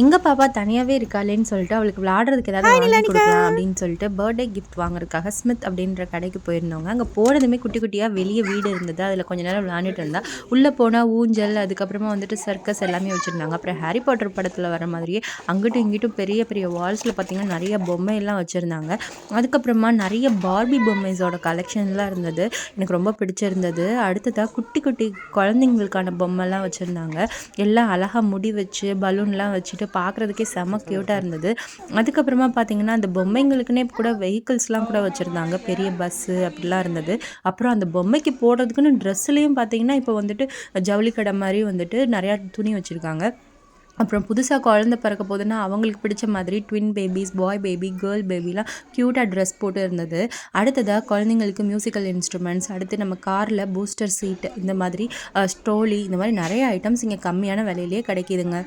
எங்கள் பாப்பா தனியாகவே இருக்காளேன்னு சொல்லிட்டு அவளுக்கு விளாடுறதுக்கு ஏதாவது வாங்கி கொடுக்கலாம் அப்படின்னு சொல்லிட்டு பர்த்டே கிஃப்ட் வாங்குறதுக்காக ஸ்மித் அப்படின்ற கடைக்கு போயிருந்தவங்க. அங்கே போனதுமே குட்டி குட்டியாக வெளியே வீடு இருந்தது. அதில் கொஞ்ச நேரம் விளாண்டுட்டு இருந்தா. உள்ளே போனால் ஊஞ்சல், அதுக்கப்புறமா வந்துட்டு சர்க்கஸ் எல்லாமே வச்சுருந்தாங்க. அப்புறம் ஹாரி பாட்டர் படத்தில் வர மாதிரியே அங்கிட்டும் இங்கிட்டும் பெரிய பெரிய வால்ஸில் பார்த்திங்கன்னா நிறைய பொம்மையெல்லாம் வச்சுருந்தாங்க. அதுக்கப்புறமா நிறைய பார்பி பொம்மைஸோட கலெக்ஷன்லாம் இருந்தது. எனக்கு ரொம்ப பிடிச்சிருந்தது. அடுத்ததாக குட்டி குட்டி குழந்தைங்களுக்கான பொம்மைலாம் வச்சுருந்தாங்க. எல்லாம் அழகாக முடி வச்சு பலூன்லாம் வச்சுட்டு பார்க்குறதுக்கே செம க்யூட்டாக இருந்தது. அதுக்கப்புறமா பார்த்திங்கன்னா அந்த பொம்மைங்களுக்குன்னே கூட வெஹிக்கிள்ஸ்லாம் கூட வச்சுருந்தாங்க. பெரிய பஸ்ஸு அப்படிலாம் இருந்தது. அப்புறம் அந்த பொம்மைக்கு போடுறதுக்குன்னு ட்ரெஸ்ஸுலேயும் பார்த்திங்கன்னா இப்போ வந்துட்டு ஜவுளி கடை மாதிரி வந்துட்டு நிறையா துணி வச்சுருக்காங்க. அப்புறம் புதுசாக குழந்த பிறக்க போகுதுன்னா அவங்களுக்கு பிடிச்ச மாதிரி twin babies, boy baby, girl பேபிலாம் க்யூட்டாக ட்ரெஸ் போட்டு இருந்தது. அடுத்ததாக குழந்தைங்களுக்கு மியூசிக்கல் இன்ஸ்ட்ருமெண்ட்ஸ், அடுத்து நம்ம காரில் பூஸ்டர் சீட், இந்த மாதிரி ஸ்ட்ரோலி, இந்த மாதிரி நிறைய ஐட்டம்ஸ் இங்கே கம்மியான விலையிலேயே கிடைக்கிதுங்க.